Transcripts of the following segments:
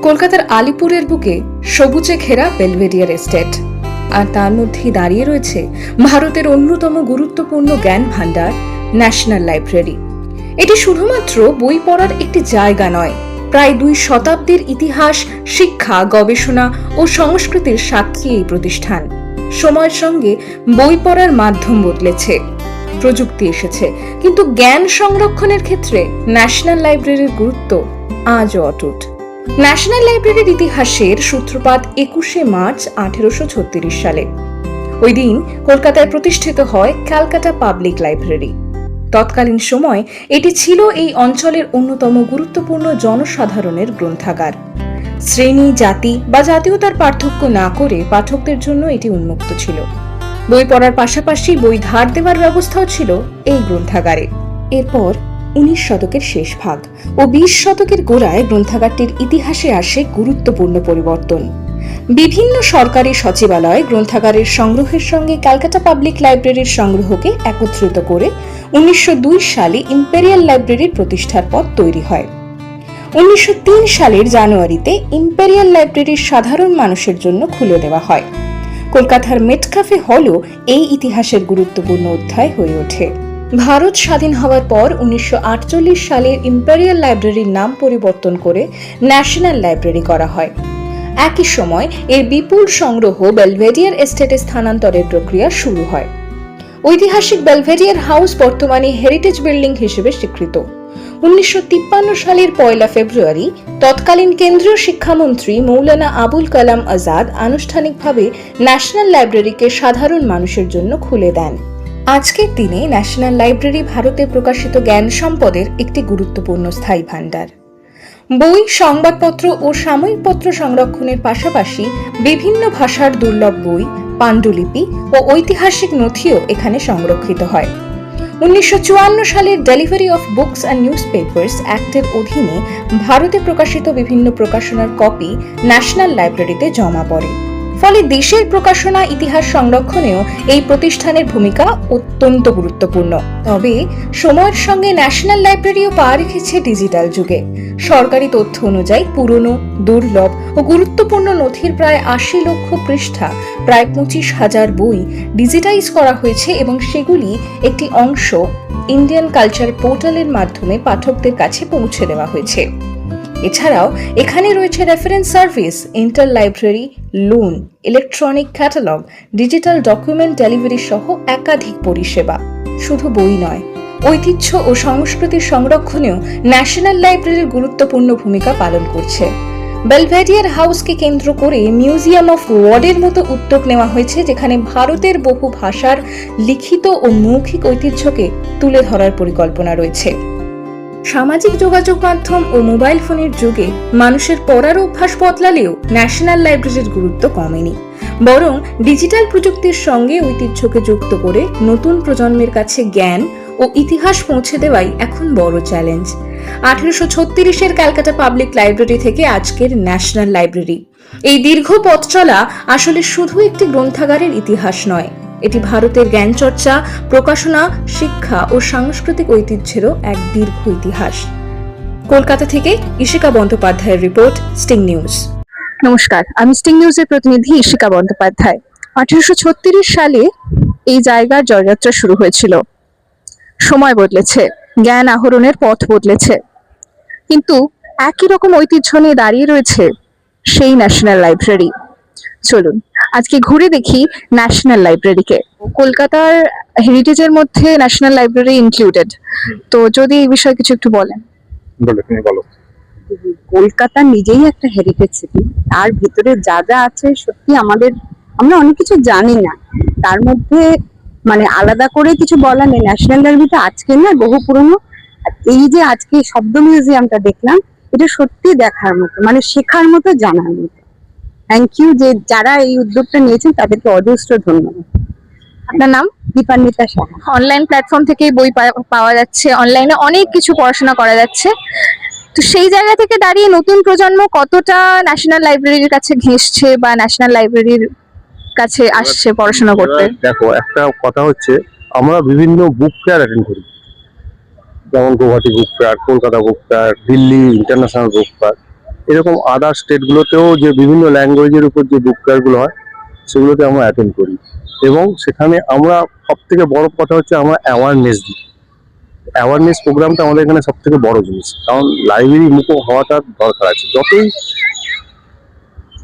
কলকাতার আলিপুরের বুকে সবুজে ঘেরা বেলভেডিয়ার এস্টেট, আর তার মধ্যেই দাঁড়িয়ে রয়েছে ভারতের অন্যতম গুরুত্বপূর্ণ জ্ঞান ভান্ডার ন্যাশনাল লাইব্রেরি। এটি শুধুমাত্র বই পড়ার একটি জায়গা নয়, প্রায় 2 শতাব্দীর ইতিহাস, শিক্ষা, গবেষণা ও সংস্কৃতির সাক্ষী এই প্রতিষ্ঠান। সময়ের সঙ্গে বই পড়ার মাধ্যম বদলেছে, প্রযুক্তি এসেছে, কিন্তু জ্ঞান সংরক্ষণের ক্ষেত্রে ন্যাশনাল লাইব্রেরির গুরুত্ব আজও অটুট। ন্যাশনাল লাইব্রেরির ইতিহাসের সূত্রপাত 21শে মার্চ 1836 সালে। ওই দিন কলকাতায় প্রতিষ্ঠিত হয় ক্যালকাটা পাবলিক লাইব্রেরি। তৎকালীন সময় এটি ছিল এই অঞ্চলের অন্যতম গুরুত্বপূর্ণ জনসাধারণের গ্রন্থাগার। শ্রেণী, জাতি বা জাতীয়তার পার্থক্য না করে পাঠকদের জন্য এটি উন্মুক্ত ছিল। বই পড়ার পাশাপাশি বই ধার দেওয়ার ব্যবস্থাও ছিল এই গ্রন্থাগারে। এরপর 19 শতকের শেষ ভাগ ও 20 শতকের গোড়ায় গ্রন্থাগারটির ইতিহাসে আসে গুরুত্বপূর্ণ পরিবর্তন। বিভিন্ন সরকারি সচিবালয় গ্রন্থাগারের সংগ্রহের সঙ্গে ক্যালকাটা পাবলিক লাইব্রেরির সংগ্রহকে একত্রিত করে 1902 সালে ইম্পেরিয়াল লাইব্রেরির প্রতিষ্ঠার পথ তৈরি হয়। 1903 সালের জানুয়ারিতে ইম্পেরিয়াল লাইব্রেরির সাধারণ মানুষের জন্য খুলে দেওয়া হয়। কলকাতার মেটকাফে হলও এই ইতিহাসের গুরুত্বপূর্ণ অধ্যায় হয়ে ওঠে। ভারত স্বাধীন হওয়ার পর 1948 সালের ইম্পেরিয়াল লাইব্রেরির নাম পরিবর্তন করে ন্যাশনাল লাইব্রেরি করা হয়। একই সময় এর বিপুল সংগ্রহ বেলভেডিয়ার এস্টেটে স্থানান্তরের প্রক্রিয়া শুরু হয়। ঐতিহাসিক বেলভেডিয়ার হাউস বর্তমানে হেরিটেজ বিল্ডিং হিসেবে স্বীকৃত। 1953 সালের 1 ফেব্রুয়ারি তৎকালীন কেন্দ্রীয় শিক্ষামন্ত্রী মৌলানা আবুল কালাম আজাদ আনুষ্ঠানিকভাবে ন্যাশনাল লাইব্রেরিকে সাধারণ মানুষের জন্য খুলে দেন। আজকের দিনে ন্যাশনাল লাইব্রেরি ভারতে প্রকাশিত জ্ঞান সম্পদের একটি গুরুত্বপূর্ণ স্থায়ী ভান্ডার। বই, সংবাদপত্র ও সাময়িক পত্র সংরক্ষণের পাশাপাশি বিভিন্ন ভাষার দুর্লভ বই, পাণ্ডুলিপি ও ঐতিহাসিক নথিও এখানে সংরক্ষিত হয়। 1954 সালের delivery of books and newspapers অ্যাক্টের অধীনে ভারতে প্রকাশিত বিভিন্ন প্রকাশনার কপি ন্যাশনাল লাইব্রেরিতে জমা পড়ে। ফলে দেশের প্রকাশনা ইতিহাস সংরক্ষণেও এই প্রতিষ্ঠানের ভূমিকা অত্যন্ত গুরুত্বপূর্ণ। তবে সময়ের সঙ্গে ন্যাশনাল লাইব্রেরিও পা রেখেছে ডিজিটাল যুগে। সরকারি তথ্য অনুযায়ী পুরনো, দুর্লভ ও গুরুত্বপূর্ণ নথির প্রায় 80 লক্ষ পৃষ্ঠা, প্রায় 25,000 বই ডিজিটাইজ করা হয়েছে এবং সেগুলি একটি অংশ ইন্ডিয়ান কালচার পোর্টালের মাধ্যমে পাঠকদের কাছে পৌঁছে দেওয়া হয়েছে। এছাড়াও এখানে রয়েছে reference service, inter library loan, electronic catalogue, digital document delivery সহ একাধিক পরিষেবা। শুধু বই নয়, ঐতিহ্য ও সংস্কৃতির সংরক্ষণেও ন্যাশনাল লাইব্রেরির গুরুত্বপূর্ণ ভূমিকা পালন করছে। বেলভেডিয়ার হাউসকে কেন্দ্র করে মিউজিয়াম অফ ওয়ার্ডের মতো উদ্যোগ নেওয়া হয়েছে, যেখানে ভারতের বহু ভাষার লিখিত ও মৌখিক ঐতিহ্যকে তুলে ধরার পরিকল্পনা রয়েছে। সামাজিক যোগাযোগ মাধ্যম ও মোবাইল ফোনের যুগে মানুষের পড়ার অভ্যাস বদলালেও ন্যাশনাল লাইব্রেরির গুরুত্ব কমেনি, বরং ডিজিটাল প্রযুক্তির সঙ্গে ঐতিহ্যকে যুক্ত করে নতুন প্রজন্মের কাছে জ্ঞান ও ইতিহাস পৌঁছে দেওয়াই এখন বড় চ্যালেঞ্জ। 1836-এর ক্যালকাটা পাবলিক লাইব্রেরি থেকে আজকের ন্যাশনাল লাইব্রেরি, এই দীর্ঘ পথ চলা আসলে শুধু একটি গ্রন্থাগারের ইতিহাস নয়, এটি ভারতের জ্ঞান চর্চা, প্রকাশনা, শিক্ষা ও সাংস্কৃতিক ঐতিহ্যেরও এক দীর্ঘ ইতিহাস। কলকাতা থেকে ইশিকা বন্দ্যোপাধ্যায়ের রিপোর্ট, স্টিং নিউজ। নমস্কার, আমি স্টিং নিউজের প্রতিনিধি ইশিকা বন্দ্যোপাধ্যায়। 1836 সালে এই জায়গার জয়যাত্রা শুরু হয়েছিল। সময় বদলেছে, জ্ঞান আহরণের পথ বদলেছে, কিন্তু একই রকম ঐতিহ্য নিয়ে দাঁড়িয়ে রয়েছে সেই ন্যাশনাল লাইব্রেরি। চলুন আজকে ঘুরে দেখি ন্যাশনাল লাইব্রেরিকে। কলকাতার হেরিটেজের মধ্যে ন্যাশনাল লাইব্রেরি ইনক্লুডেড, তো যদি এই বিষয়ে কিছু একটু বলেন। বলো। কলকাতা নিজেই একটা হেরিটেজ সিটি, তার ভিতরে যা যা আছে সত্যি আমরা অনেক কিছু জানি না। তার মধ্যে মানে আলাদা করে কিছু বলা নেই। ন্যাশনাল লাইব্রেরিটা আজকে না, বহু পুরনো। এই যে আজকে শব্দ মিউজিয়ামটা দেখলাম, এটা সত্যি দেখার মতো, মানে শেখার মতো, জানার মতো। থ্যাংক ইউ যে যারা এই উদ্যোগটা নিয়েছেন, তাদেরকে অজস্র ধন্যবাদ। আপনার নাম? দীপান্বিতা সাহা। অনলাইন প্ল্যাটফর্ম থেকে বই পাওয়া যাচ্ছে, অনলাইনে অনেক কিছু পড়াশোনা করা যাচ্ছে। তো সেই জায়গা থেকে দাঁড়িয়ে নতুন প্রজন্ম কতটা ন্যাশনাল লাইব্রেরির কাছে ঘেঁষছে বা ন্যাশনাল লাইব্রেরির কাছে আসছে পড়াশোনা করতে? দেখো, একটা কথা হচ্ছে, আমরা বিভিন্ন বুক ফেয়ার অ্যাটেন্ড করি, যেমন Guwahati book fair, Kolkata book fair, Delhi international book fair. এরকম আদার স্টেটগুলোতেও যে বিভিন্ন ল্যাঙ্গুয়েজের উপর যে বুক ফেয়ারগুলো হয় সেগুলোতে আমরা অ্যাটেন্ড করি, এবং সেখানে আমরা সব থেকে বড় কথা হচ্ছে আমরা অ্যাওয়ারনেস দিই। অ্যাওয়ারনেস প্রোগ্রামটা আমাদের এখানে সব থেকে বড় জিনিস, কারণ লাইব্রেরি মুখো হওয়াটা দরকার আছে। যতই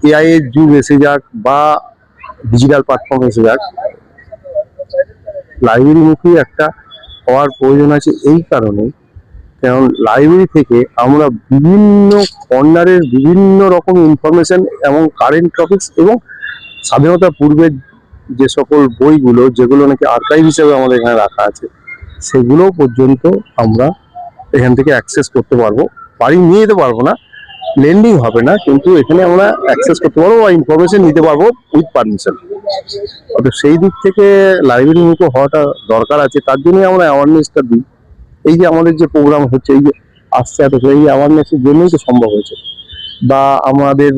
এআই এর যুগ এসে যাক বা ডিজিটাল প্ল্যাটফর্ম এসে যাক, লাইব্রেরি মুখী একটা হওয়ার প্রয়োজন আছে এই কারণে, কারণ লাইব্রেরি থেকে আমরা বিভিন্ন কর্নারের বিভিন্ন রকম ইনফরমেশন এবং কারেন্ট টপিকস এবং স্বাধীনতা পূর্বের যে সকল বইগুলো যেগুলো নাকি আর্কাইভ হিসেবে আমাদের এখানে রাখা আছে সেগুলো পর্যন্ত আমরা এখান থেকে অ্যাক্সেস করতে পারবো। বাড়ি নিয়ে যেতে পারবো না, লেন্ডিং হবে না, কিন্তু এখানে আমরা অ্যাক্সেস করতে পারবো বা ইনফরমেশন নিতে পারবো উইথ পারমিশন। অর্থাৎ সেই দিক থেকে লাইব্রেরি মুখো হওয়াটা দরকার আছে, তার জন্যই আমরা অ্যাওয়ারনেসটা দিই। এই যে আমাদের যে প্রোগ্রাম হচ্ছে, এই যে আসছে এত, এই অ্যাওয়ারনেসের জন্যই তো সম্ভব হয়েছে। বা আমাদের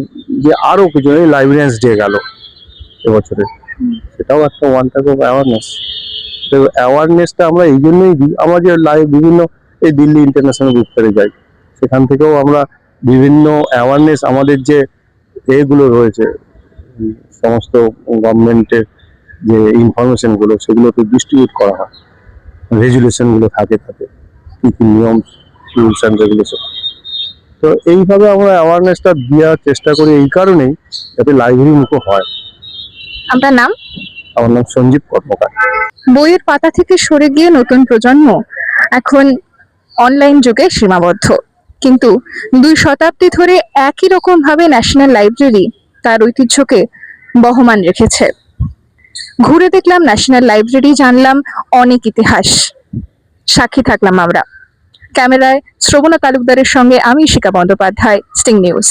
যে আরো কিছু লাইব্রেরিয়ান্স ডে গেল এবছরে, সেটাও একটা ওয়ান টাইপ অফ অ্যাওয়ারনেস। তো অ্যাওয়ারনেসটা আমরা এই জন্যই দিই, আমরা যে বিভিন্ন এই দিল্লি ইন্টারন্যাশনাল বুক ফেয়ারে যাই, সেখান থেকেও আমরা বিভিন্ন অ্যাওয়ারনেস আমাদের যে এগুলো রয়েছে, সমস্ত গভর্নমেন্টের যে ইনফরমেশন গুলো সেগুলোকে ডিস্ট্রিবিউট করা হয়, রেজুলেশন গুলো থাকে তাতে কি কি নিয়ম, রুলস অ্যান্ড রেগুলেশন। তো এইভাবে আমরা অ্যাওয়ারনেসটা দেওয়ার চেষ্টা করি এই কারণেই যাতে লাইব্রেরি মুখো হয়। আপনার নাম? আমার নাম সঞ্জীব কর্মকার। বইয়ের পাতা থেকে সরে গিয়ে নতুন প্রজন্ম এখন অনলাইন যুগে সীমাবদ্ধ, কিন্তু 2 শতাব্দী ধরে একই রকম ভাবে ন্যাশনাল লাইব্রেরি তার ঐতিহ্যকে বহমান রেখেছে। ঘুরে দেখলাম ন্যাশনাল লাইব্রেরি, জানলাম অনেক ইতিহাস, সাক্ষী থাকলাম আমরা। ক্যামেরায় শ্রবণা তালুকদারের সঙ্গে আমি শিখা বন্দ্যোপাধ্যায়, স্টিং নিউজ।